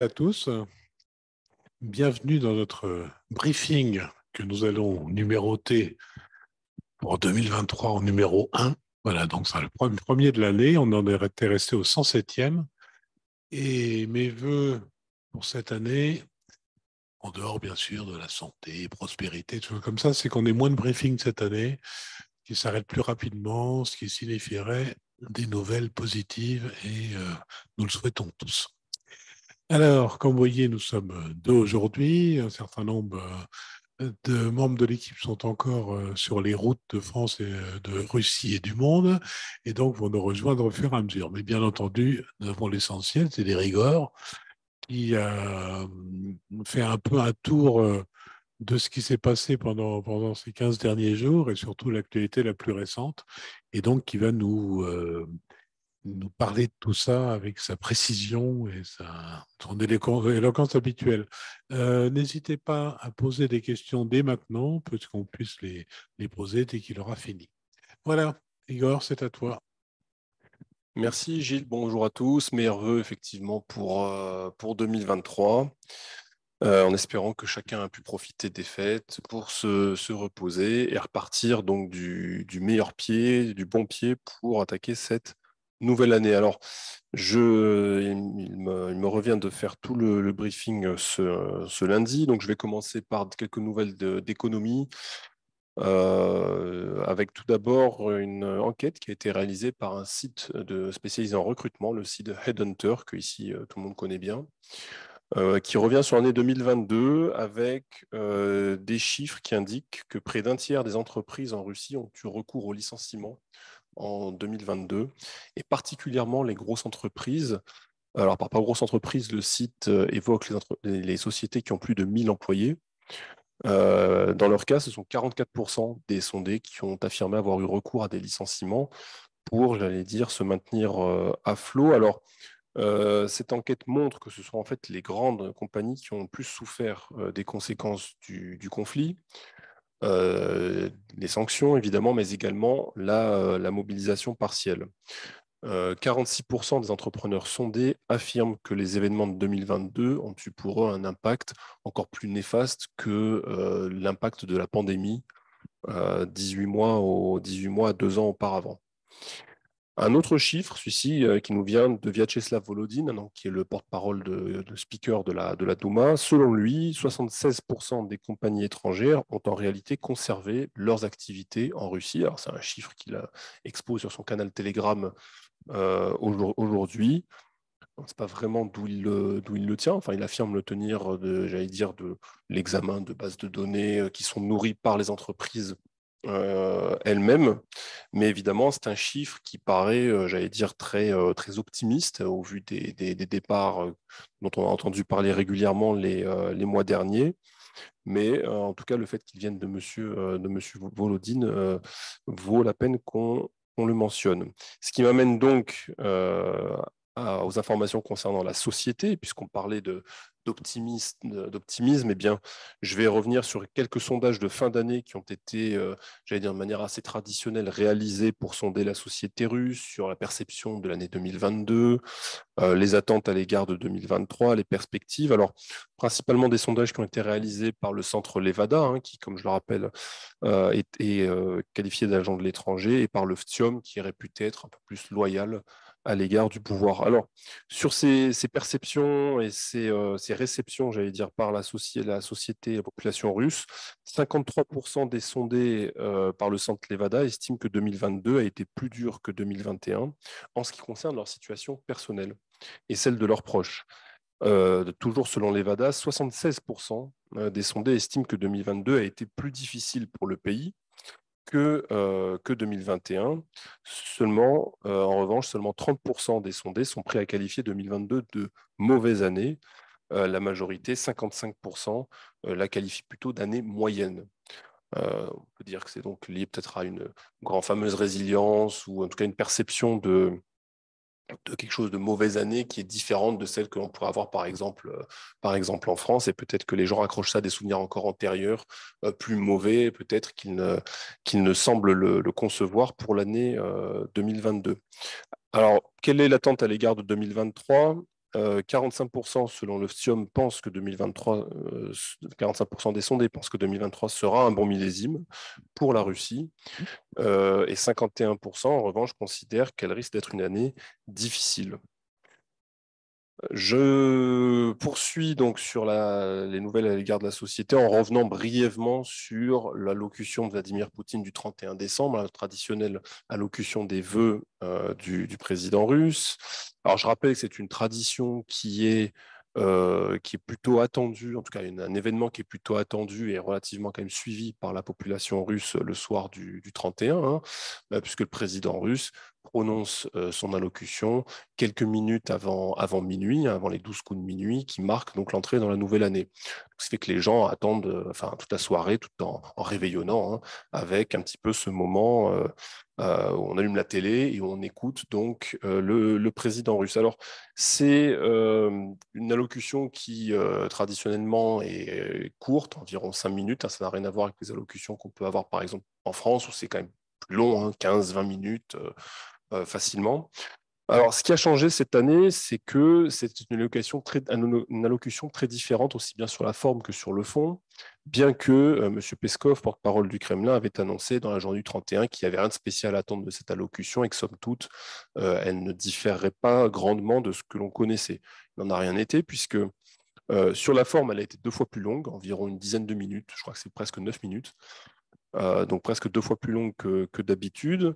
À tous, bienvenue dans notre briefing que nous allons numéroter pour 2023 en numéro 1. Voilà, donc c'est le premier de l'année, on en était resté au 107e. Et mes voeux pour cette année, en dehors bien sûr de la santé, prospérité, tout comme ça, c'est qu'on ait moins de briefings cette année, qui s'arrêtent plus rapidement, ce qui signifierait des nouvelles positives et nous le souhaitons tous. Alors, comme vous voyez, nous sommes deux aujourd'hui. Un certain nombre de membres de l'équipe sont encore sur les routes de France, et, de Russie et du monde, et donc vont nous rejoindre au fur et à mesure. Mais bien entendu, nous avons l'essentiel, c'est des Rigord, qui a fait un peu un tour de ce qui s'est passé pendant ces 15 derniers jours, et surtout l'actualité la plus récente, et donc qui va nous parler de tout ça avec sa précision et son éloquence habituelle. N'hésitez pas à poser des questions dès maintenant, pour qu'on puisse les poser dès qu'il aura fini. Voilà, Igor, c'est à toi. Merci Gilles, bonjour à tous. Meilleurs vœux effectivement pour 2023, en espérant que chacun a pu profiter des fêtes pour se reposer et repartir donc du meilleur pied, du bon pied pour attaquer cette nouvelle année. Alors, il me revient de faire tout le briefing ce lundi, donc je vais commencer par quelques nouvelles d'économie. Avec tout d'abord une enquête qui a été réalisée par un site spécialisé en recrutement, le site Headhunter, que ici tout le monde connaît bien, qui revient sur l'année 2022 avec des chiffres qui indiquent que près d'un tiers des entreprises en Russie ont eu recours au licenciement en 2022, et particulièrement les grosses entreprises. Alors, par grosses entreprises, le site évoque les sociétés qui ont plus de 1000 employés. Dans leur cas, ce sont 44% des sondés qui ont affirmé avoir eu recours à des licenciements pour, j'allais dire, se maintenir à flot. Alors, cette enquête montre que ce sont en fait les grandes compagnies qui ont le plus souffert des conséquences du conflit, les sanctions évidemment, mais également la mobilisation partielle. 46% des entrepreneurs sondés affirment que les événements de 2022 ont eu pour eux un impact encore plus néfaste que l'impact de la pandémie 18 mois à 2 ans auparavant. Un autre chiffre, celui-ci, qui nous vient de Vyacheslav Volodin, donc, qui est le porte-parole de speaker de la Douma. Selon lui, 76% des compagnies étrangères ont en réalité conservé leurs activités en Russie. Alors, c'est un chiffre qu'il expose sur son canal Telegram aujourd'hui. On ne sait pas vraiment d'où il le tient. Enfin, il affirme le tenir j'allais dire, de l'examen de bases de données qui sont nourries par les entreprises elles-mêmes. Mais évidemment, c'est un chiffre qui paraît, j'allais dire, très optimiste au vu des départs dont on a entendu parler régulièrement les mois derniers. Mais en tout cas, le fait qu'il vienne de monsieur Volodine vaut la peine qu'on le mentionne. Ce qui m'amène donc aux informations concernant la société, puisqu'on parlait d'optimisme, eh bien, je vais revenir sur quelques sondages de fin d'année qui ont été, j'allais dire de manière assez traditionnelle, réalisés pour sonder la société russe sur la perception de l'année 2022, les attentes à l'égard de 2023, les perspectives. Alors, principalement des sondages qui ont été réalisés par le centre Levada, qui, comme je le rappelle, est qualifié d'agent de l'étranger, et par le FTIOM, qui est réputé être un peu plus loyal à l'égard du pouvoir. Alors, sur ces perceptions et ces réceptions, j'allais dire, par la société et la population russe, 53% des sondés par le centre Levada estiment que 2022 a été plus dur que 2021 en ce qui concerne leur situation personnelle et celle de leurs proches. Toujours selon Levada, 76% des sondés estiment que 2022 a été plus difficile pour le pays que 2021. En revanche, seulement 30% des sondés sont prêts à qualifier 2022 de mauvaise année. La majorité, 55%, la qualifie plutôt d'année moyenne. On peut dire que c'est donc lié peut-être à une grande fameuse résilience, ou en tout cas une perception de quelque chose de mauvaise année qui est différente de celle que l'on pourrait avoir par exemple en France, et peut-être que les gens accrochent ça à des souvenirs encore antérieurs, plus mauvais peut-être qu'ils ne semblent le concevoir pour l'année 2022. Alors, quelle est l'attente à l'égard de 2023? 45% selon le FTIOM pensent que 2023, 45% des sondés pensent que 2023 sera un bon millésime pour la Russie, et 51% en revanche considèrent qu'elle risque d'être une année difficile. Je poursuis donc sur les nouvelles à l'égard de la société en revenant brièvement sur l'allocution de Vladimir Poutine du 31 décembre, la traditionnelle allocution des vœux du président russe. Alors je rappelle que c'est une tradition qui est plutôt attendue, en tout cas un événement qui est plutôt attendu et relativement quand même suivi par la population russe le soir du 31, puisque le président russe prononce son allocution quelques minutes avant minuit, avant les 12 coups de minuit, qui marquent donc l'entrée dans la nouvelle année. Ce fait que les gens attendent toute la soirée, tout en réveillonnant, avec un petit peu ce moment où on allume la télé et où on écoute donc le président russe. Alors, c'est une allocution qui traditionnellement est courte, environ 5 minutes. Ça n'a rien à voir avec les allocutions qu'on peut avoir par exemple en France, où c'est quand même plus long, 15-20 minutes facilement. Alors, ce qui a changé cette année, c'est que c'est une allocution très différente, aussi bien sur la forme que sur le fond, bien que M. Peskov, porte-parole du Kremlin, avait annoncé dans la journée du 31 qu'il n'y avait rien de spécial à attendre de cette allocution et que, somme toute, elle ne différerait pas grandement de ce que l'on connaissait. Il n'en a rien été, puisque sur la forme, elle a été 2 fois plus longue, environ une dizaine de minutes, je crois que c'est presque 9 minutes. Donc presque 2 fois plus longue que d'habitude.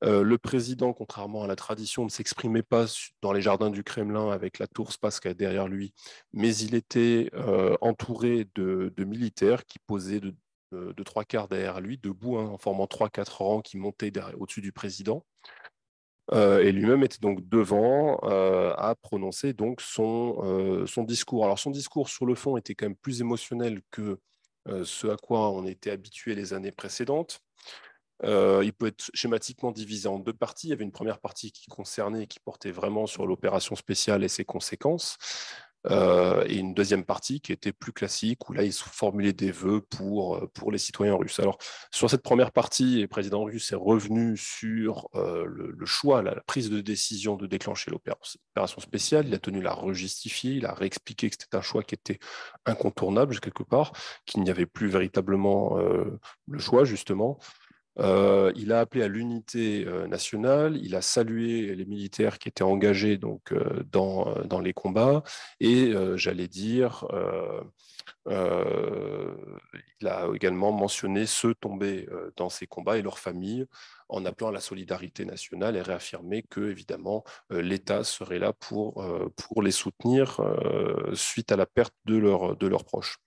Le président, contrairement à la tradition, ne s'exprimait pas dans les jardins du Kremlin avec la tour Spasska derrière lui, mais il était entouré de militaires qui posaient de 3 quarts derrière lui, debout, en formant 3-4 rangs qui montaient au-dessus du président. Et lui-même était donc devant à prononcer donc son discours. Alors son discours sur le fond était quand même plus émotionnel que ce à quoi on était habitué les années précédentes. Il peut être schématiquement divisé en 2 parties. Il y avait une première partie qui concernait et qui portait vraiment sur l'opération spéciale et ses conséquences. Et une deuxième partie qui était plus classique, où là, ils formulaient des vœux pour les citoyens russes. Alors, sur cette première partie, le président russe est revenu sur le choix, la prise de décision de déclencher l'opération spéciale. Il a tenu à la rejustifier, il a réexpliqué que c'était un choix qui était incontournable, quelque part, qu'il n'y avait plus véritablement le choix, justement. Il a appelé à l'unité nationale, il a salué les militaires qui étaient engagés donc, dans les combats et j'allais dire, il a également mentionné ceux tombés dans ces combats et leurs familles en appelant à la solidarité nationale et réaffirmé que, évidemment, l'État serait là pour les soutenir suite à la perte de leurs proches.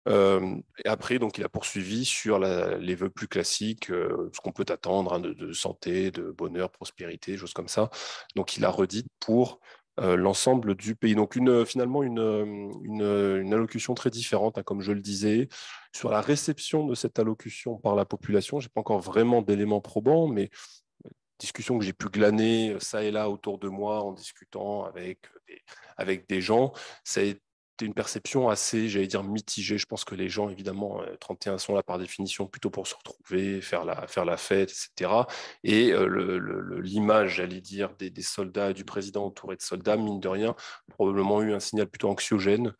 Et après, donc, il a poursuivi sur les vœux plus classiques, ce qu'on peut attendre de santé, de bonheur, prospérité, choses comme ça. Donc, il a redit pour l'ensemble du pays. Donc, finalement, une allocution très différente, comme je le disais. Sur la réception de cette allocution par la population, je n'ai pas encore vraiment d'éléments probants, mais discussion que j'ai pu glaner ça et là autour de moi en discutant avec des gens, ça a été une perception assez, j'allais dire, mitigée. Je pense que les gens, évidemment, 31 sont là par définition plutôt pour se retrouver, faire la fête, etc. Et l'image, j'allais dire, des soldats, du président entouré de soldats, mine de rien, probablement eu un signal plutôt anxiogène.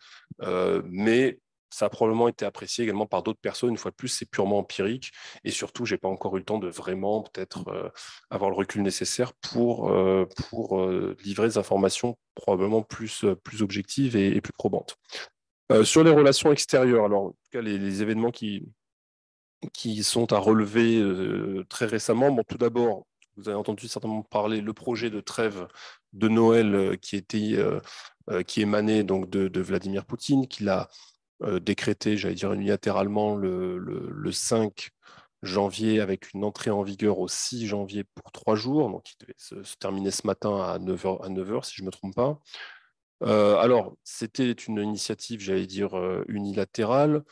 Mais ça a probablement été apprécié également par d'autres personnes. Une fois de plus, c'est purement empirique. Et surtout, je n'ai pas encore eu le temps de vraiment peut-être avoir le recul nécessaire pour livrer des informations probablement plus objectives et plus probantes. Sur les relations extérieures, alors en tout cas les événements qui sont à relever très récemment. Bon, tout d'abord, vous avez entendu certainement parler le projet de trêve de Noël qui émanait donc de Vladimir Poutine, qu'il a décrété, j'allais dire unilatéralement, le 5 janvier avec une entrée en vigueur au 6 janvier pour 3 jours. Donc, il devait se terminer ce matin à 9h, si je ne me trompe pas. Alors, c'était une initiative, j'allais dire, unilatérale.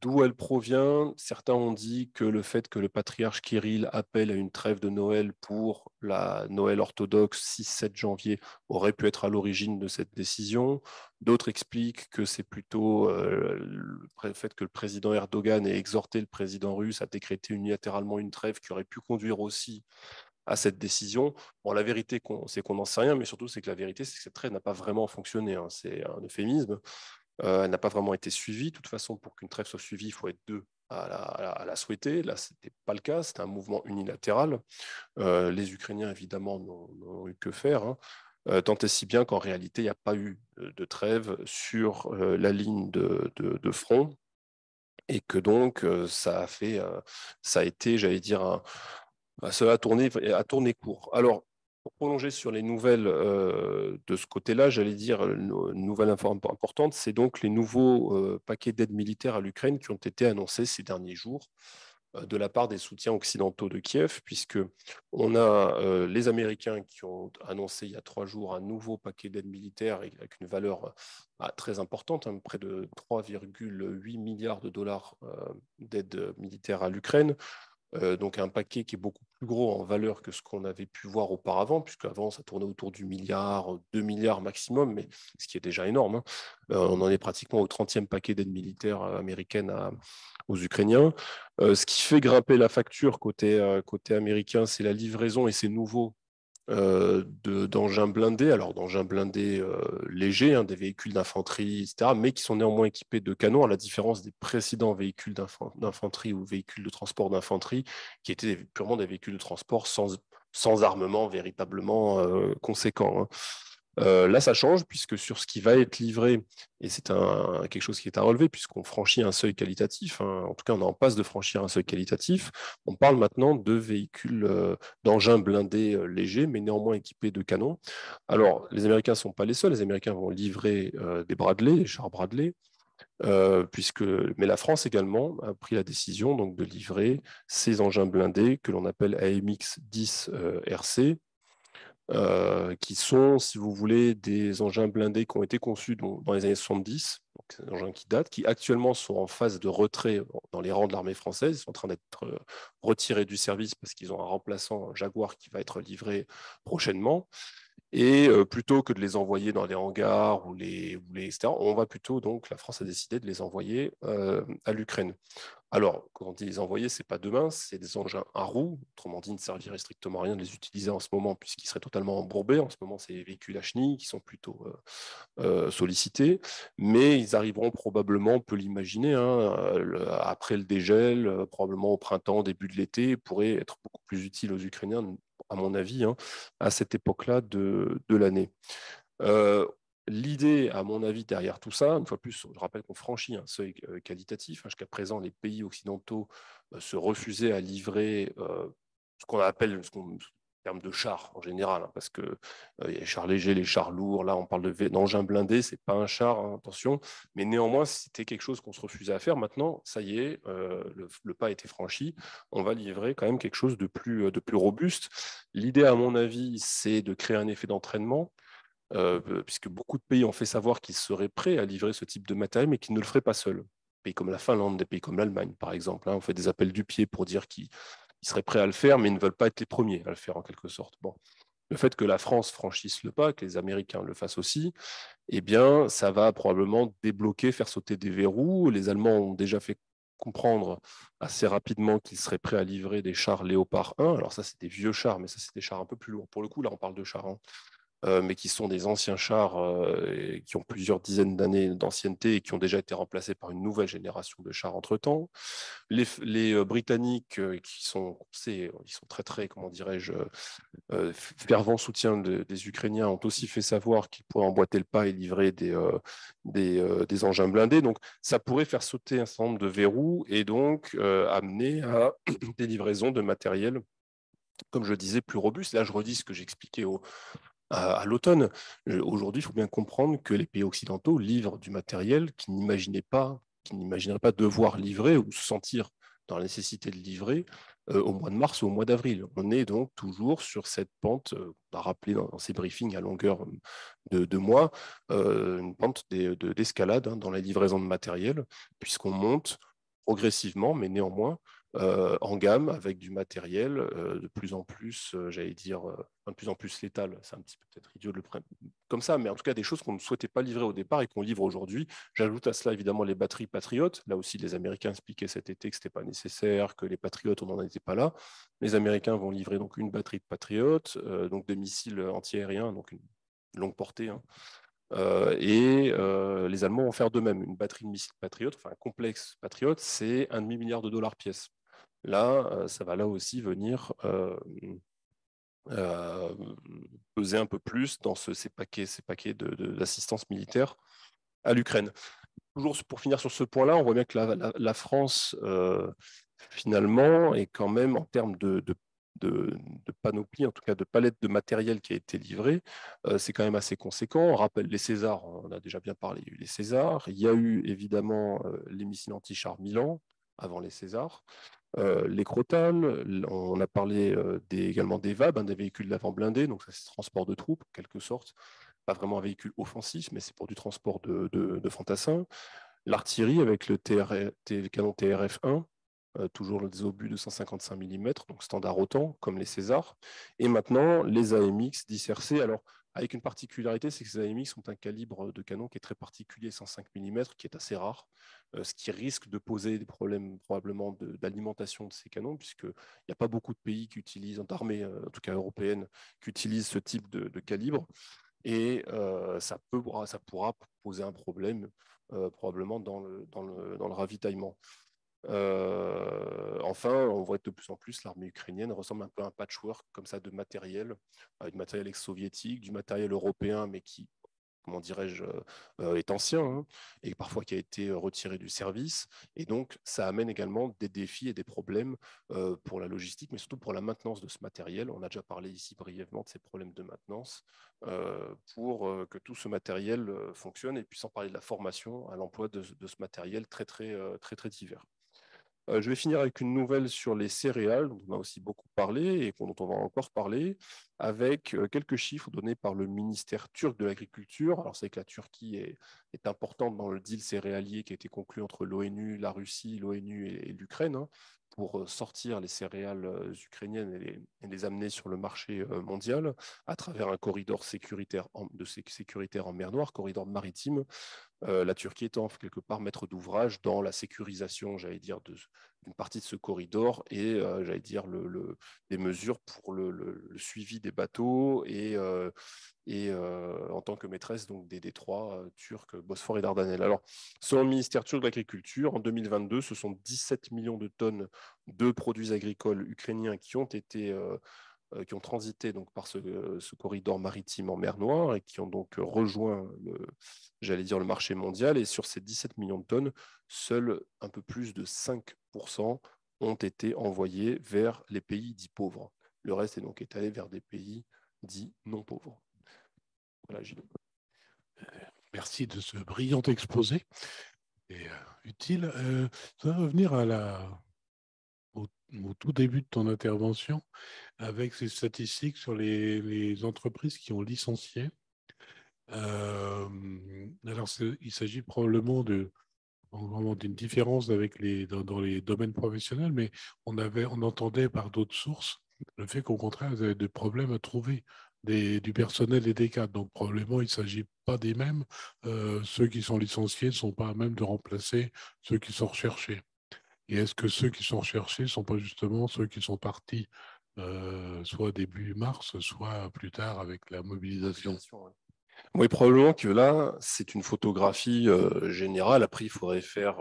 D'où elle provient? Certains ont dit que le fait que le patriarche Kirill appelle à une trêve de Noël pour la Noël orthodoxe 6-7 janvier aurait pu être à l'origine de cette décision. D'autres expliquent que c'est plutôt le fait que le président Erdogan ait exhorté le président russe à décréter unilatéralement une trêve qui aurait pu conduire aussi à cette décision. Bon, la vérité, c'est qu'on n'en sait rien, mais surtout, c'est que la vérité, c'est que cette trêve n'a pas vraiment fonctionné. Hein. C'est un euphémisme. Elle n'a pas vraiment été suivie. De toute façon, pour qu'une trêve soit suivie, il faut être deux à la souhaiter. Là, ce n'était pas le cas. C'était un mouvement unilatéral. Les Ukrainiens, évidemment, n'ont eu que faire. Hein. Tant et si bien qu'en réalité, il n'y a pas eu de trêve sur la ligne de front et que donc ça a été, j'allais dire, ça a tourné court. Alors, pour prolonger sur les nouvelles de ce côté-là, j'allais dire, une nouvelle importante, c'est donc les nouveaux paquets d'aide militaire à l'Ukraine qui ont été annoncés ces derniers jours de la part des soutiens occidentaux de Kiev, puisque on a les Américains qui ont annoncé il y a 3 jours un nouveau paquet d'aide militaire avec une valeur très importante, hein, près de 3,8 milliards de dollars d'aide militaire à l'Ukraine. Donc un paquet qui est beaucoup plus gros en valeur que ce qu'on avait pu voir auparavant, puisque avant ça tournait autour du milliard, 2 milliards maximum, mais ce qui est déjà énorme. Hein. On en est pratiquement au 30e paquet d'aide militaire américaine aux Ukrainiens. Ce qui fait grimper la facture côté américain, c'est la livraison et ces nouveaux d'engins blindés, alors d'engins blindés légers, hein, des véhicules d'infanterie, etc., mais qui sont néanmoins équipés de canons, à la différence des précédents véhicules d'infanterie ou véhicules de transport d'infanterie, qui étaient purement des véhicules de transport sans armement véritablement conséquent. Hein. Là, ça change, puisque sur ce qui va être livré, et c'est quelque chose qui est à relever, puisqu'on franchit un seuil qualitatif, hein, en tout cas on est en passe de franchir un seuil qualitatif, on parle maintenant de véhicules, d'engins blindés légers, mais néanmoins équipés de canons. Alors, les Américains ne sont pas les seuls, les Américains vont livrer des Bradley, des chars Bradley, mais la France également a pris la décision donc, de livrer ces engins blindés que l'on appelle AMX-10 RC, qui sont, si vous voulez, des engins blindés qui ont été conçus dans les années 70, donc des engins qui datent, qui actuellement sont en phase de retrait dans les rangs de l'armée française. Ils sont en train d'être retirés du service parce qu'ils ont un remplaçant, un Jaguar, qui va être livré prochainement. Et plutôt que de les envoyer dans les hangars etc., on va plutôt, donc, la France a décidé de les envoyer à l'Ukraine. Alors, quand on dit les envoyer, ce n'est pas demain, c'est des engins à roues. Autrement dit, il ne servirait strictement à rien de les utiliser en ce moment, puisqu'ils seraient totalement embourbés. En ce moment, c'est les véhicules à chenilles qui sont plutôt sollicités. Mais ils arriveront probablement, on peut l'imaginer, hein, après le dégel, probablement au printemps, début de l'été, pourraient être beaucoup plus utiles aux Ukrainiens, à mon avis, hein, à cette époque-là de l'année. L'idée, à mon avis, derrière tout ça, une fois de plus, je rappelle qu'on franchit un seuil qualitatif. Hein, jusqu'à présent, les pays occidentaux se refusaient à livrer ce qu'on appelle, en termes de chars en général, hein, parce qu'il y a les chars légers, les chars lourds. Là, on parle d'engins blindés, ce n'est pas un char, hein, attention. Mais néanmoins, c'était quelque chose qu'on se refusait à faire. Maintenant, ça y est, le pas a été franchi. On va livrer quand même quelque chose de plus robuste. L'idée, à mon avis, c'est de créer un effet d'entraînement. Puisque beaucoup de pays ont fait savoir qu'ils seraient prêts à livrer ce type de matériel, mais qu'ils ne le feraient pas seuls. Des pays comme la Finlande, des pays comme l'Allemagne, par exemple, hein, on fait des appels du pied pour dire qu'ils seraient prêts à le faire, mais ils ne veulent pas être les premiers à le faire en quelque sorte. Bon. Le fait que la France franchisse le pas, que les Américains le fassent aussi, eh bien, ça va probablement débloquer, faire sauter des verrous. Les Allemands ont déjà fait comprendre assez rapidement qu'ils seraient prêts à livrer des chars Léopard 1. Alors ça, c'est des vieux chars, mais ça, c'est des chars un peu plus lourds. Pour le coup, là, on parle de chars, hein, mais qui sont des anciens chars qui ont plusieurs dizaines d'années d'ancienneté et qui ont déjà été remplacés par une nouvelle génération de chars entre-temps. Les Britanniques, ils sont très, très, comment dirais-je, fervents soutiens des Ukrainiens, ont aussi fait savoir qu'ils pourraient emboîter le pas et livrer des engins blindés. Donc, ça pourrait faire sauter un certain nombre de verrous et donc amener à des livraisons de matériel, comme je disais, plus robustes. Là, je redis ce que j'expliquais à l'automne. Aujourd'hui, il faut bien comprendre que les pays occidentaux livrent du matériel qu'ils n'imagineraient pas devoir livrer ou se sentir dans la nécessité de livrer au mois de mars ou au mois d'avril. On est donc toujours sur cette pente, on a rappelé dans ces briefings à longueur de mois, une pente d'escalade, hein, dans la livraison de matériel, puisqu'on monte progressivement, mais néanmoins, en gamme avec du matériel de plus en plus, de plus en plus létal. C'est un petit peu peut-être idiot de le prendre comme ça, mais en tout cas des choses qu'on ne souhaitait pas livrer au départ et qu'on livre aujourd'hui. J'ajoute à cela évidemment les batteries patriotes. Là aussi, les Américains expliquaient cet été que ce n'était pas nécessaire, que les patriotes, on n'en était pas là. Les Américains vont livrer donc une batterie de patriotes, donc des missiles antiaériens, donc une longue portée, hein. Les Allemands vont faire de même. Une batterie de missiles Patriot, enfin un complexe Patriot, c'est un demi-milliard de dollars pièce. Là, ça va là aussi venir peser un peu plus dans ces paquets d'assistance militaire à l'Ukraine. Toujours pour finir sur ce point-là, on voit bien que la France, finalement, est quand même en termes de panoplie, en tout cas de palette de matériel qui a été livrée, c'est quand même assez conséquent. On rappelle les Césars, on a déjà bien parlé, il y a eu les Césars. Il y a eu évidemment les missiles anti-char Milan avant les Césars. Les Crotales, on a parlé également des VAB, des véhicules d'avant blindés, donc ça c'est transport de troupes en quelque sorte, pas vraiment un véhicule offensif, mais c'est pour du transport de fantassins. L'artillerie avec le canon TRF-1, toujours des obus de 155 mm, donc standard OTAN, comme les Césars. Et maintenant, les AMX 10RC. Alors, avec une particularité, c'est que ces AMX ont un calibre de canon qui est très particulier, 105 mm, qui est assez rare, ce qui risque de poser des problèmes probablement d'alimentation de ces canons, puisqu'il n'y a pas beaucoup de pays qui utilisent, d'armées, en tout cas européennes, qui utilisent ce type de calibre. Et ça pourra poser un problème probablement dans le ravitaillement. Enfin, on voit de plus en plus l'armée ukrainienne ressemble un peu à un patchwork comme ça de matériel, du matériel ex-soviétique, du matériel européen, mais qui, comment dirais-je, est ancien, hein, et parfois qui a été retiré du service. Et donc, ça amène également des défis et des problèmes pour la logistique, mais surtout pour la maintenance de ce matériel. On a déjà parlé ici brièvement de ces problèmes de maintenance pour que tout ce matériel fonctionne, et puis sans parler de la formation à l'emploi de ce matériel très divers. Je vais finir avec une nouvelle sur les céréales, dont on a aussi beaucoup parlé et dont on va encore parler, avec quelques chiffres donnés par le ministère turc de l'Agriculture. Alors, c'est que la Turquie est importante dans le deal céréalier qui a été conclu entre l'ONU, la Russie, l'ONU et l'Ukraine, hein, pour sortir les céréales ukrainiennes et les amener sur le marché mondial à travers un corridor sécuritaire en mer Noire, corridor maritime. La Turquie étant quelque part maître d'ouvrage dans la sécurisation, j'allais dire, d'une partie de ce corridor et, j'allais dire, des mesures pour le suivi des bateaux et en tant que maîtresse donc, des détroits turcs, Bosphore et Dardanelles. Alors, selon le ministère turc de l'Agriculture, en 2022, ce sont 17 millions de tonnes de produits agricoles ukrainiens qui ont transité donc par ce corridor maritime en mer Noire et qui ont donc rejoint le marché mondial. Et sur ces 17 millions de tonnes, seuls un peu plus de 5% ont été envoyés vers les pays dits pauvres. Le reste est donc étalé vers des pays dits non pauvres. Voilà, Gilles. Merci de ce brillant exposé et utile. Je vais revenir au tout début de ton intervention avec ces statistiques sur les entreprises qui ont licencié. Alors, il s'agit probablement vraiment d'une différence dans les domaines professionnels, mais on entendait par d'autres sources le fait qu'au contraire, ils avaient des problèmes à trouver du personnel et des cadres. Donc, probablement, il ne s'agit pas des mêmes. Ceux qui sont licenciés ne sont pas à même de remplacer ceux qui sont recherchés. Et est-ce que ceux qui sont recherchés ne sont pas justement ceux qui sont partis soit début mars, soit plus tard avec la mobilisation? Oui, probablement que là, c'est une photographie générale. Après, il faudrait faire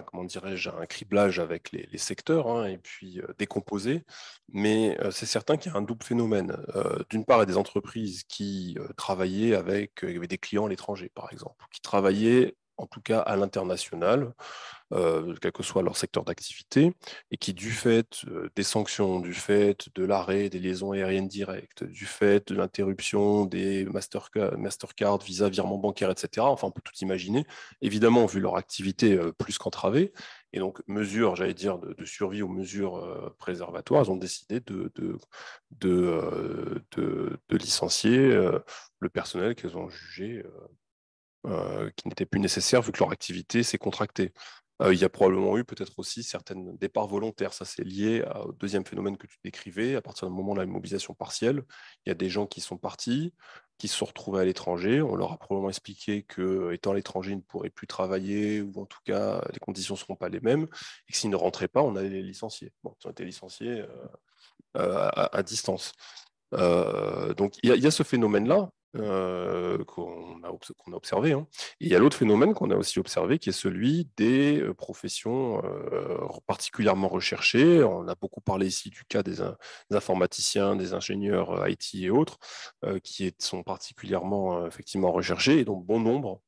comment dirais-je, un criblage avec les secteurs, hein, et puis décomposer. Mais c'est certain qu'il y a un double phénomène. D'une part, il y a des entreprises qui travaillaient avec des clients à l'étranger, par exemple, qui travaillaient en tout cas à l'international, quel que soit leur secteur d'activité, et qui, du fait des sanctions, du fait de l'arrêt des liaisons aériennes directes, du fait de l'interruption des Mastercard, Visa, virements bancaires, etc., enfin, on peut tout imaginer, évidemment, vu leur activité plus qu'entravée, et donc, mesures, j'allais dire, de survie ou mesures préservatoires, elles ont décidé de licencier le personnel qu'elles ont jugé qui n'était plus nécessaire vu que leur activité s'est contractée. Il y a probablement eu peut-être aussi certains départs volontaires. Ça, c'est lié au deuxième phénomène que tu décrivais. À partir du moment de la mobilisation partielle, il y a des gens qui sont partis, qui se sont retrouvés à l'étranger. On leur a probablement expliqué qu'étant à l'étranger, ils ne pourraient plus travailler, ou en tout cas, les conditions ne seront pas les mêmes, et que s'ils ne rentraient pas, on allait les licencier. Bon, ils ont été licenciés à distance. Donc, il y a ce phénomène-là qu'on a observé, hein. Et il y a l'autre phénomène qu'on a aussi observé, qui est celui des professions particulièrement recherchées. On a beaucoup parlé ici du cas des informaticiens, des ingénieurs IT et autres, qui sont particulièrement effectivement recherchés, et dont bon nombre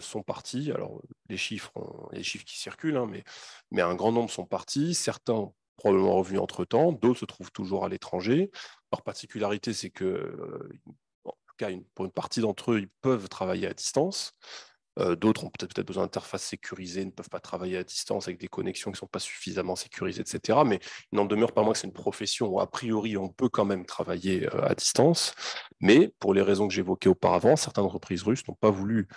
sont partis. Alors, les chiffres qui circulent, hein, mais un grand nombre sont partis. Certains probablement revenus entre-temps, d'autres se trouvent toujours à l'étranger. Leur particularité, c'est que, en tout cas, pour une partie d'entre eux, ils peuvent travailler à distance. D'autres ont peut-être besoin d'interfaces sécurisées, ne peuvent pas travailler à distance avec des connexions qui ne sont pas suffisamment sécurisées, etc. Mais il n'en demeure pas moins que c'est une profession où, a priori, on peut quand même travailler à distance. Mais pour les raisons que j'évoquais auparavant, certaines entreprises russes n'ont pas voulu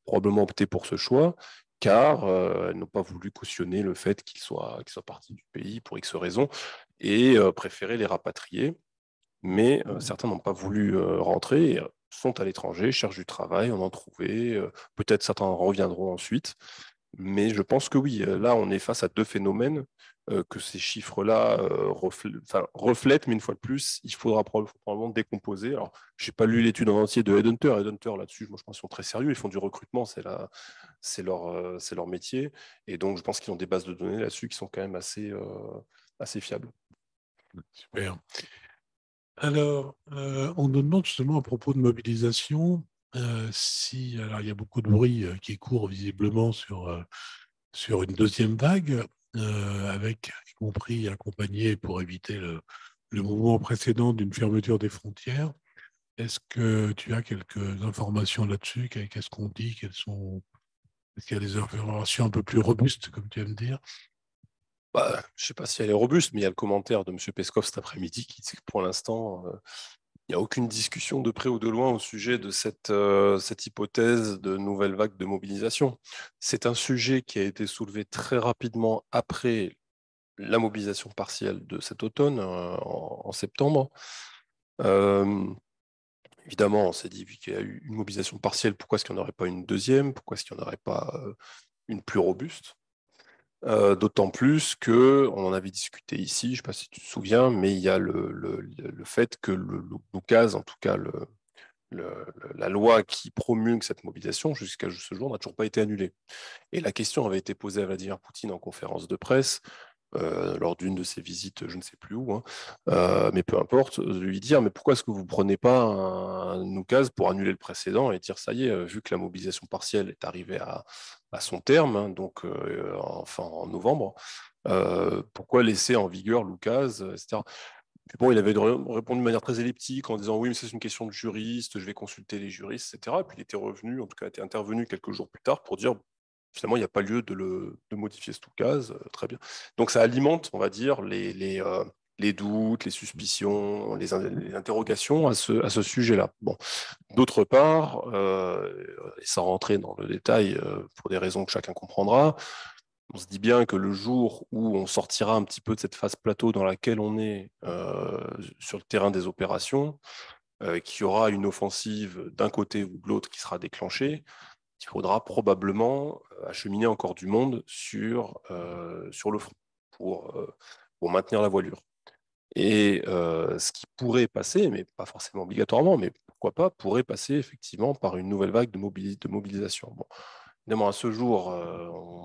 probablement opter pour ce choix, car elles n'ont pas voulu cautionner le fait qu'ils soient partis du pays pour X raisons, et préféraient les rapatrier. Mais certains n'ont pas voulu rentrer, et sont à l'étranger, cherchent du travail, on en trouvait. Peut-être certains en reviendront ensuite. Mais je pense que oui, là, on est face à deux phénomènes que ces chiffres-là reflètent, mais une fois de plus, il faudra probablement décomposer. Alors, je n'ai pas lu l'étude en entier de Headhunter. Headhunter, là-dessus, moi, je pense qu'ils sont très sérieux. Ils font du recrutement, c'est leur métier. Et donc, je pense qu'ils ont des bases de données là-dessus qui sont quand même assez fiables. Super. Alors, on nous demande justement à propos de mobilisation, si, alors il y a beaucoup de bruit qui court visiblement sur une deuxième vague, avec, y compris accompagné pour éviter le mouvement précédent d'une fermeture des frontières. Est-ce que tu as quelques informations là-dessus? Qu'est-ce qu'on dit? Est-ce qu'il y a des informations un peu plus robustes, comme tu aimes dire? Bah, je ne sais pas si elle est robuste, mais il y a le commentaire de M. Peskov cet après-midi qui dit que pour l'instant, il n'y a aucune discussion de près ou de loin au sujet de cette hypothèse de nouvelle vague de mobilisation. C'est un sujet qui a été soulevé très rapidement après la mobilisation partielle de cet automne, en septembre. Évidemment, on s'est dit, vu qu'il y a eu une mobilisation partielle, pourquoi est-ce qu'il n'y en aurait pas une deuxième? Pourquoi est-ce qu'il n'y en aurait pas une plus robuste? D'autant plus qu'on en avait discuté ici, je ne sais pas si tu te souviens, mais il y a le fait que l'UCAS, en tout cas la loi qui promulgue cette mobilisation jusqu'à ce jour, n'a toujours pas été annulée. Et la question avait été posée à Vladimir Poutine en conférence de presse, lors d'une de ses visites, je ne sais plus où, hein, mais peu importe, de lui dire, mais pourquoi est-ce que vous ne prenez pas un oukase pour annuler le précédent et dire, ça y est, vu que la mobilisation partielle est arrivée à son terme, hein, donc enfin en novembre, pourquoi laisser en vigueur l'oukase, etc. Puis bon, il avait répondu de manière très elliptique en disant oui, mais c'est une question de juriste, je vais consulter les juristes, etc. Et puis il était revenu, en tout cas, était intervenu quelques jours plus tard pour dire finalement, il n'y a pas lieu de modifier ce oukase, très bien. Donc ça alimente, on va dire, les doutes, les suspicions, les interrogations à ce sujet-là. Bon. D'autre part, et sans rentrer dans le détail pour des raisons que chacun comprendra, on se dit bien que le jour où on sortira un petit peu de cette phase plateau dans laquelle on est sur le terrain des opérations, qu'il y aura une offensive d'un côté ou de l'autre qui sera déclenchée, il faudra probablement acheminer encore du monde sur le front pour maintenir la voilure. Et ce qui pourrait passer, mais pas forcément obligatoirement, mais pourquoi pas, pourrait passer effectivement par une nouvelle vague de mobilisation. Bon. Évidemment, à ce jour,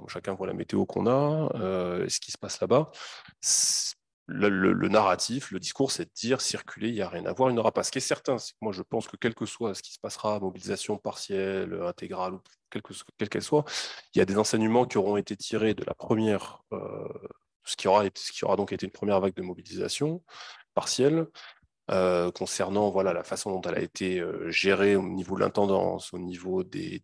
chacun voit la météo qu'on a, et ce qui se passe là-bas. Le narratif, le discours, c'est de dire circuler, il n'y a rien à voir, il n'y en aura pas. Ce qui est certain, c'est que moi, je pense que quel que soit ce qui se passera, mobilisation partielle, intégrale, ou quelle qu'elle soit, il y a des enseignements qui auront été tirés de la première, ce qui aura donc été une première vague de mobilisation partielle, concernant voilà, la façon dont elle a été gérée au niveau de l'intendance, au niveau des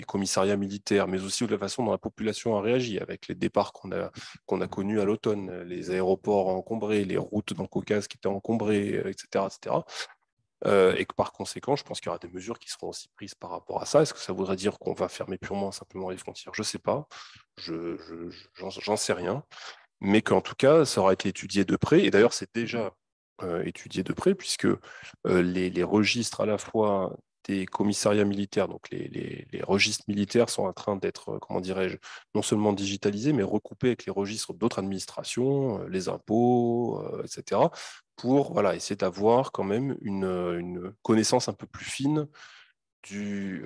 commissariats militaires, mais aussi de la façon dont la population a réagi avec les départs qu'on a connus à l'automne, les aéroports encombrés, les routes dans le Caucase qui étaient encombrées, etc., etc. et que par conséquent, je pense qu'il y aura des mesures qui seront aussi prises par rapport à ça. Est-ce que ça voudrait dire qu'on va fermer purement simplement les frontières? Je ne sais pas, j'en sais rien, mais qu'en tout cas, ça aura été étudié de près, et d'ailleurs, c'est déjà étudié de près, puisque les registres à la fois des commissariats militaires, donc les registres militaires sont en train d'être, comment dirais-je, non seulement digitalisés, mais recoupés avec les registres d'autres administrations, les impôts, etc., pour voilà, essayer d'avoir quand même une connaissance un peu plus fine du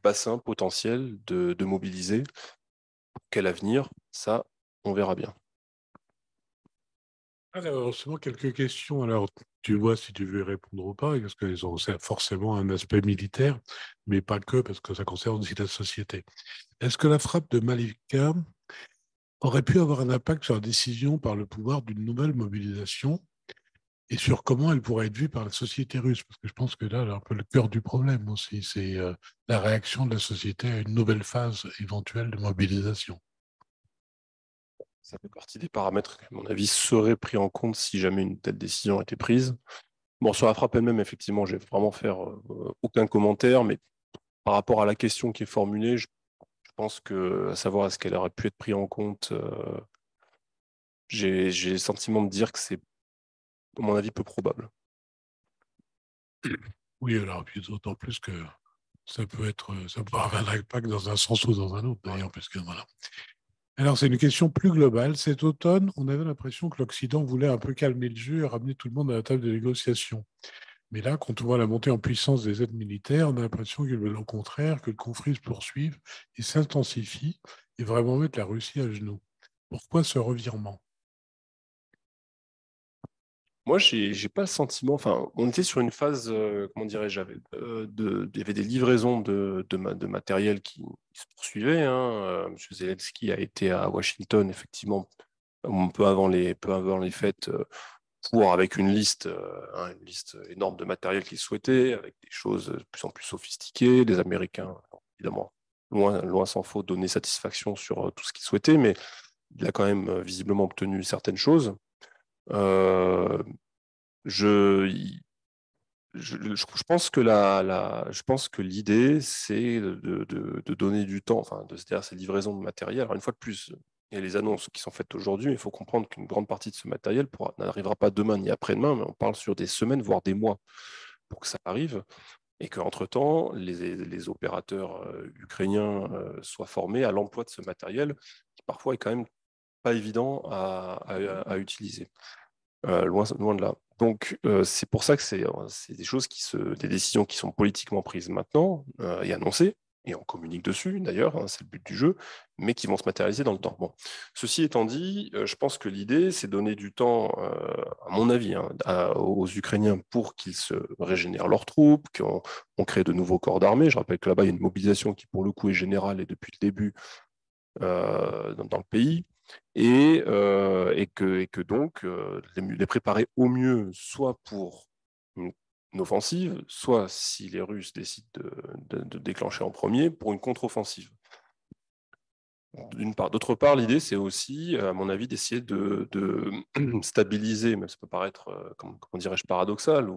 bassin potentiel de mobiliser. Quel avenir? Ça, on verra bien. Alors, seulement quelques questions. Alors, tu vois si tu veux y répondre ou pas, parce qu'elles ont forcément un aspect militaire, mais pas que, parce que ça concerne aussi la société. Est-ce que la frappe de Malika aurait pu avoir un impact sur la décision par le pouvoir d'une nouvelle mobilisation et sur comment elle pourrait être vue par la société russe? Parce que je pense que là, un peu le cœur du problème aussi, c'est la réaction de la société à une nouvelle phase éventuelle de mobilisation. Ça fait partie des paramètres qui, à mon avis, seraient pris en compte si jamais une telle décision était prise. Bon, sur la frappe elle-même, effectivement, je vais vraiment faire aucun commentaire, mais par rapport à la question qui est formulée, je pense que, à savoir est-ce qu'elle aurait pu être prise en compte, j'ai le sentiment de dire que c'est, à mon avis, peu probable. Oui, alors, puis d'autant plus que ça peut avoir un impact dans un sens ou dans un autre, Ouais. d'ailleurs, parce que voilà. Alors, c'est une question plus globale. Cet automne, on avait l'impression que l'Occident voulait un peu calmer le jeu et ramener tout le monde à la table de négociation. Mais là, quand on voit la montée en puissance des aides militaires, on a l'impression au contraire, que le conflit se poursuive et s'intensifie et vraiment mettre la Russie à genoux. Pourquoi ce revirement? Moi, j'ai pas le sentiment. Enfin, on était sur une phase, comment dirais-je, il y avait des livraisons de matériel qui se poursuivaient, hein. Monsieur Zelensky a été à Washington, effectivement, peu avant les fêtes, avec une liste énorme de matériel qu'il souhaitait, avec des choses de plus en plus sophistiquées. Les Américains, évidemment, loin s'en faut, donner satisfaction sur tout ce qu'ils souhaitaient, mais il a quand même visiblement obtenu certaines choses. Euh, je, je pense que je pense que l'idée, c'est de donner du temps, enfin, de se dire ces livraisons de matériel. Alors, une fois de plus, il y a les annonces qui sont faites aujourd'hui, mais il faut comprendre qu'une grande partie de ce matériel n'arrivera pas demain ni après-demain, mais on parle sur des semaines, voire des mois pour que ça arrive, et qu'entre-temps, les opérateurs ukrainiens soient formés à l'emploi de ce matériel, qui parfois est quand même pas évident à utiliser. Loin de là. Donc, c'est pour ça que c'est des choses des décisions qui sont politiquement prises maintenant et annoncées, et on communique dessus d'ailleurs, hein, c'est le but du jeu, mais qui vont se matérialiser dans le temps. Bon. Ceci étant dit, je pense que l'idée, c'est donner du temps, à mon avis, hein, aux Ukrainiens pour qu'ils se régénèrent leurs troupes, qu'on crée de nouveaux corps d'armée. Je rappelle que là-bas, il y a une mobilisation qui, pour le coup, est générale et depuis le début dans le pays, et que donc les préparer au mieux, soit pour une offensive, soit si les Russes décident de déclencher en premier, pour une contre-offensive. D'une part. D'autre part, l'idée, c'est aussi, à mon avis, d'essayer de stabiliser, même ça peut paraître, comment dirais-je, paradoxal,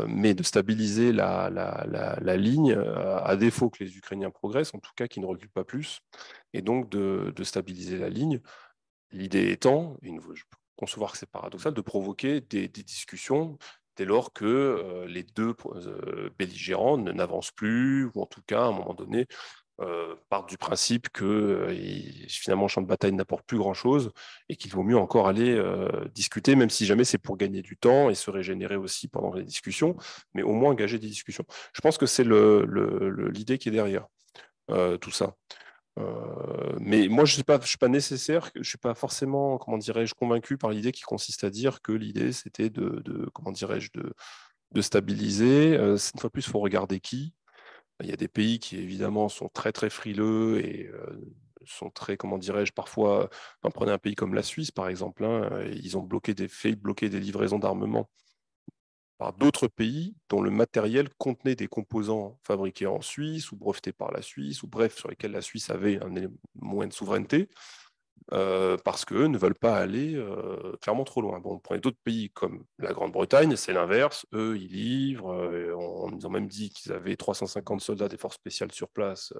mais de stabiliser la ligne, à défaut que les Ukrainiens progressent, en tout cas qu'ils ne reculent pas plus, et donc de stabiliser la ligne. L'idée étant, je peux concevoir que c'est paradoxal, de provoquer des discussions dès lors que les deux belligérants n'avancent plus, ou en tout cas, à un moment donné, partent du principe que finalement, le champ de bataille n'apporte plus grand-chose et qu'il vaut mieux encore aller discuter, même si jamais c'est pour gagner du temps et se régénérer aussi pendant les discussions, mais au moins engager des discussions. Je pense que c'est l'idée qui est derrière tout ça. Mais moi, je suis pas nécessaire, je suis pas forcément, comment dirais-je, convaincu par l'idée qui consiste à dire que l'idée c'était comment dirais-je, de stabiliser. Une fois de plus, il faut regarder qui. Il y a des pays qui évidemment sont très très frileux et sont très, comment dirais-je, parfois, prenez un pays comme la Suisse par exemple, hein, ils ont failli bloquer des livraisons d'armement par d'autres pays dont le matériel contenait des composants fabriqués en Suisse ou brevetés par la Suisse, ou bref, sur lesquels la Suisse avait un moyen de souveraineté. parce qu'eux ne veulent pas aller clairement trop loin. Bon, on prenait d'autres pays comme la Grande-Bretagne, c'est l'inverse. Eux, ils livrent. On nous a même dit qu'ils avaient 350 soldats des forces spéciales sur place.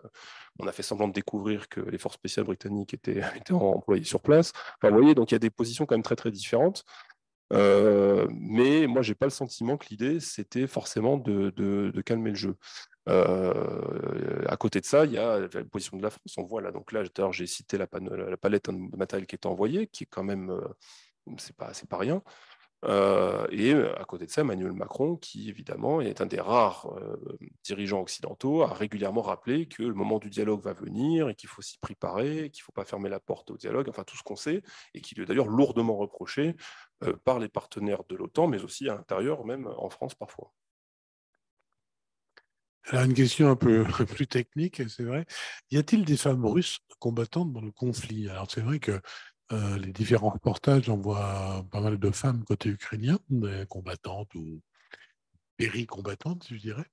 On a fait semblant de découvrir que les forces spéciales britanniques étaient employées sur place. Enfin, vous voyez, donc il y a des positions quand même très, très différentes. Mais moi, j'ai pas le sentiment que l'idée, c'était forcément de calmer le jeu. À côté de ça, il y a la position de la France. On voit là, donc là, d'ailleurs, j'ai cité la palette de matériel qui est envoyée, qui est quand même, c'est pas rien. Et à côté de ça, Emmanuel Macron, qui évidemment est un des rares dirigeants occidentaux, a régulièrement rappelé que le moment du dialogue va venir et qu'il faut s'y préparer, qu'il ne faut pas fermer la porte au dialogue, enfin tout ce qu'on sait, et qui lui est d'ailleurs lourdement reproché par les partenaires de l'OTAN, mais aussi à l'intérieur, même en France parfois. Alors, une question un peu plus technique, c'est vrai. Y a-t-il des femmes russes combattantes dans le conflit? Alors, c'est vrai que les différents reportages, on voit pas mal de femmes côté ukrainien, combattantes ou péri-combattantes, je dirais,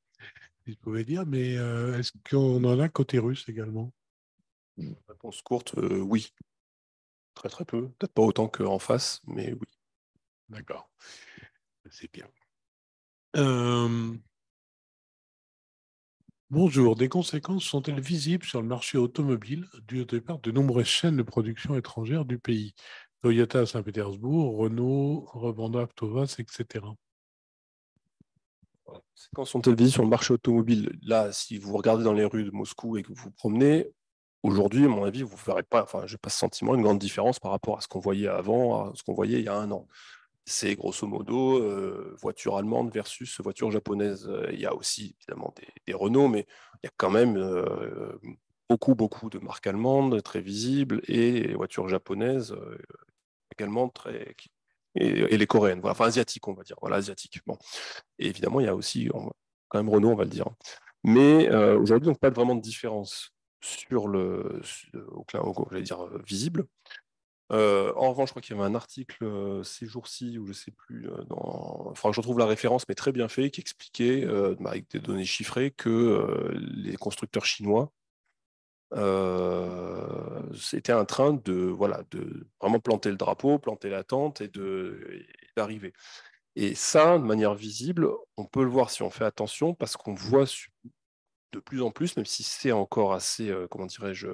si je pouvais dire, mais est-ce qu'on en a côté russe également? Réponse courte, oui, très très peu, peut-être pas autant qu'en face, mais oui. D'accord, c'est bien. Euh, Bonjour, des conséquences sont-elles visibles sur le marché automobile dû au départ de nombreuses chaînes de production étrangères du pays? Toyota à Saint-Pétersbourg, Renault, revendant Aptovas, etc. Quand sont-elles visibles sur le marché automobile? Là, si vous regardez dans les rues de Moscou et que vous vous promenez, aujourd'hui, à mon avis, vous ne verrez pas, enfin, je n'ai pas ce sentiment, une grande différence par rapport à ce qu'on voyait avant, à ce qu'on voyait il y a un an. C'est grosso modo voiture allemande versus voiture japonaise. Il y a aussi évidemment des Renault, mais il y a quand même beaucoup, beaucoup de marques allemandes très visibles et voitures japonaises également très. Et les coréennes, voilà. Enfin asiatiques, on va dire. Voilà, asiatiques. Bon. Et évidemment, il y a aussi quand même Renault, on va le dire. Mais aujourd'hui, donc pas vraiment de différence sur j'allais dire, visible. En revanche, je crois qu'il y avait un article ces jours-ci, où je ne sais plus, enfin, je retrouve la référence, mais très bien fait, qui expliquait, avec des données chiffrées, que les constructeurs chinois étaient en train de vraiment planter le drapeau, planter la tente et d'arriver. Et ça, de manière visible, on peut le voir si on fait attention, parce qu'on voit de plus en plus, même si c'est encore assez, comment dirais-je,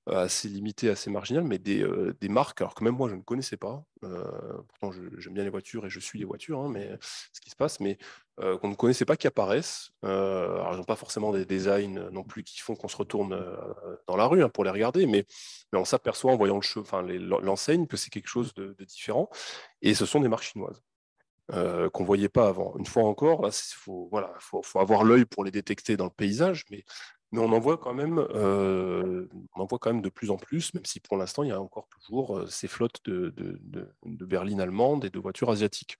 assez limité, assez marginal, mais des marques, alors que même moi je ne connaissais pas, pourtant j'aime bien les voitures et je suis les voitures, hein, mais ce qui se passe, mais qu'on ne connaissait pas qui apparaissent. Alors ils n'ont pas forcément des designs non plus qui font qu'on se retourne dans la rue, hein, pour les regarder, mais on s'aperçoit en voyant l'enseigne que c'est quelque chose de différent, et ce sont des marques chinoises. Qu'on ne voyait pas avant. Une fois encore, là, faut avoir l'œil pour les détecter dans le paysage, mais on en voit quand même de plus en plus, même si pour l'instant, il y a encore toujours ces flottes de berlines allemandes et de voitures asiatiques.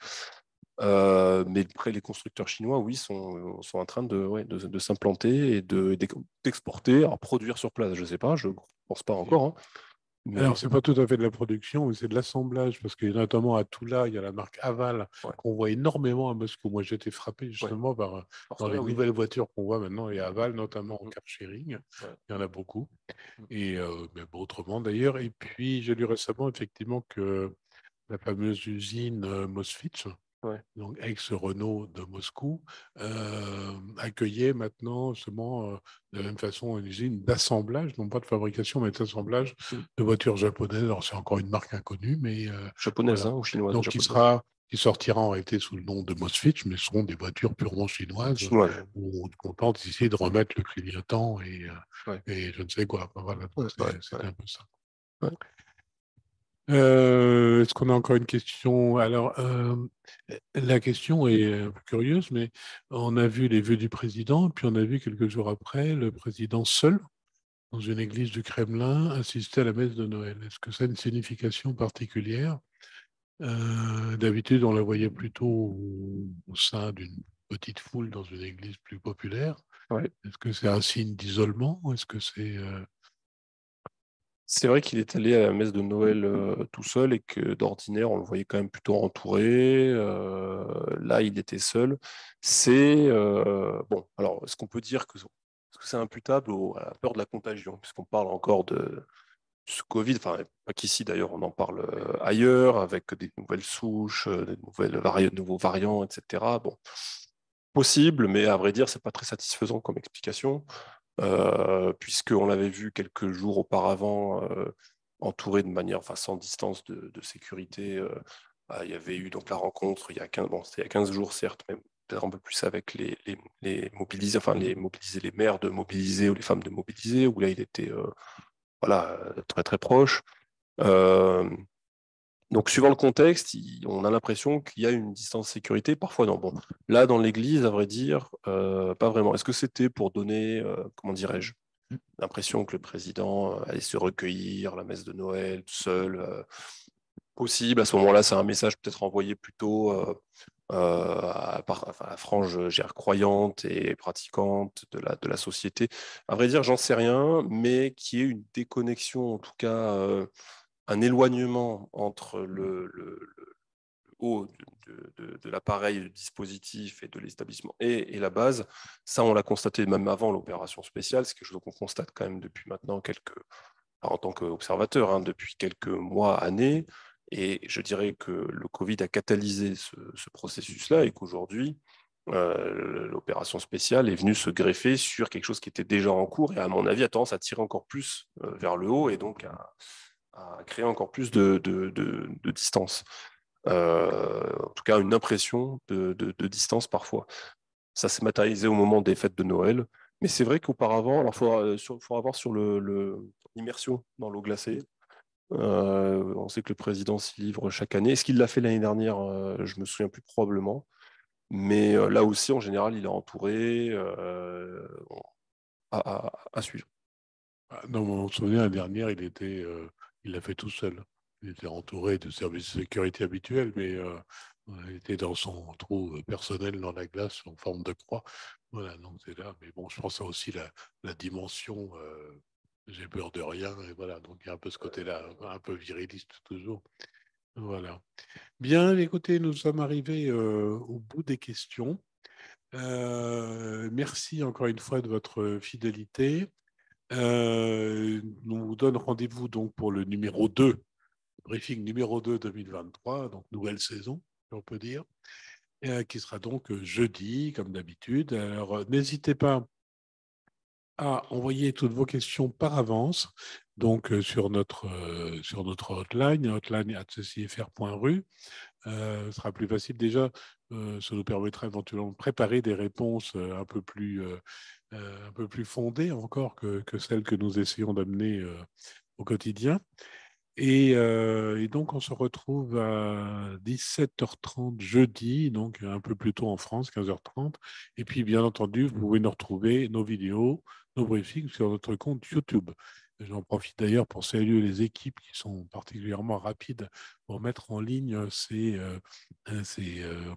Mais après, les constructeurs chinois, oui, sont en train de s'implanter et d'exporter, alors produire sur place, je ne sais pas, je ne pense pas encore, hein, Alors, mais c'est pas tout à fait de la production, mais c'est de l'assemblage, parce que notamment à Toula, il y a la marque Aval ouais, qu'on voit énormément à Moscou. Moi, j'ai été frappé ouais. justement par Alors dans les cela, oui. nouvelles voitures qu'on voit maintenant, et Aval, notamment en Mm, car sharing, ouais. il y en a beaucoup. Mm, Et mais bon, autrement d'ailleurs. Et puis, j'ai lu récemment effectivement que la fameuse usine Mosfetch, ouais. donc ex-Renault de Moscou, accueillait maintenant justement de la même façon une usine d'assemblage, non pas de fabrication, mais d'assemblage Mm. de voitures japonaises. Alors c'est encore une marque inconnue, mais Japonaise, voilà. hein, ou chinoise, Donc japonaise. qui sortira en réalité sous le nom de Mosfetch, mais ce seront des voitures purement chinoises Chinoise. où on est content d'essayer de remettre le clignotant Ouais. et je ne sais quoi. Enfin, voilà, Ouais, donc ouais, c'est ouais, un peu ça. ouais. Est-ce qu'on a encore une question? Alors, la question est un peu curieuse, mais on a vu les vœux du président, puis on a vu quelques jours après le président seul, dans une église du Kremlin, assister à la messe de Noël. Est-ce que ça a une signification particulière? D'habitude, on la voyait plutôt au sein d'une petite foule dans une église plus populaire. Ouais. Est-ce que c'est un signe d'isolement? Est-ce que c'est... C'est vrai qu'il est allé à la messe de Noël tout seul et que d'ordinaire, on le voyait quand même plutôt entouré. Là, il était seul. C'est bon. Alors, est-ce qu'on peut dire que c'est imputable à la peur de la contagion, puisqu'on parle encore ce Covid, enfin, pas qu'ici d'ailleurs, on en parle ailleurs, avec des nouvelles souches, de nouveaux variants, etc. Bon, possible, mais à vrai dire, c'est pas très satisfaisant comme explication, puisqu'on l'avait vu quelques jours auparavant, entouré de manière, enfin, sans distance de sécurité. Il y avait eu donc la rencontre il y a 15, bon, c'était il y a 15 jours, certes, mais peut-être un peu plus avec les mobilisés, enfin, les maires de mobiliser ou les femmes de mobiliser, où là, il était voilà, très très proche. Euh, donc, suivant le contexte, on a l'impression qu'il y a une distance sécurité. Parfois, non. Bon, là, dans l'église, à vrai dire, pas vraiment. Est-ce que c'était pour donner, comment dirais-je, l'impression que le président allait se recueillir, la messe de Noël, tout seul possible. À ce moment-là, c'est un message peut-être envoyé plutôt enfin, à la frange croyante et pratiquante de la société. À vrai dire, j'en sais rien, mais qui est une déconnexion, en tout cas, un éloignement entre le haut de l'appareil, du dispositif et de l'établissement et la base. Ça, on l'a constaté même avant l'opération spéciale, c'est quelque chose qu'on constate quand même depuis maintenant en tant qu'observateur, hein, depuis quelques mois, années. Et je dirais que le Covid a catalysé ce processus-là et qu'aujourd'hui, l'opération spéciale est venue se greffer sur quelque chose qui était déjà en cours et, à mon avis, a tendance à tirer encore plus vers le haut et donc à créer encore plus de distance. En tout cas, une impression de distance parfois. Ça s'est matérialisé au moment des fêtes de Noël. Mais c'est vrai qu'auparavant, alors faut avoir sur l'immersion dans l'eau glacée. On sait que le président s'y livre chaque année. Est-ce qu'il l'a fait l'année dernière? Je me souviens plus probablement. Mais là aussi, en général, il est entouré à suivre. Dans mon souvenir, la dernière, il l'a fait tout seul. Il était entouré de services de sécurité habituels, mais il était dans son trou personnel dans la glace en forme de croix. Voilà, donc c'est là. Mais bon, je pense à aussi la dimension. J'ai peur de rien, et voilà. Donc il y a un peu ce côté-là, un peu viriliste toujours. Voilà. Bien, écoutez, nous sommes arrivés au bout des questions. Merci encore une fois de votre fidélité. On vous donne rendez-vous donc pour le numéro 2, briefing numéro 2 2023, donc nouvelle saison, si on peut dire, qui sera donc jeudi, comme d'habitude. Alors, n'hésitez pas à envoyer toutes vos questions par avance, donc sur notre hotline@ccfr.ru. Ce sera plus facile déjà. Ça nous permettra éventuellement de préparer des réponses un peu plus fondées encore que celles que nous essayons d'amener au quotidien. Et donc, on se retrouve à 17h30 jeudi, donc un peu plus tôt en France, 15h30. Et puis, bien entendu, vous pouvez nous retrouver nos vidéos, nos briefings sur notre compte YouTube. J'en profite d'ailleurs pour saluer les équipes qui sont particulièrement rapides pour mettre en ligne ces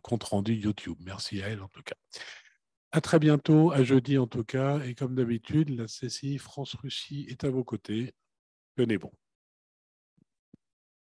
comptes rendus YouTube. Merci à elles en tout cas. À très bientôt, à jeudi en tout cas. Et comme d'habitude, la CCI France-Russie est à vos côtés. Tenez bon.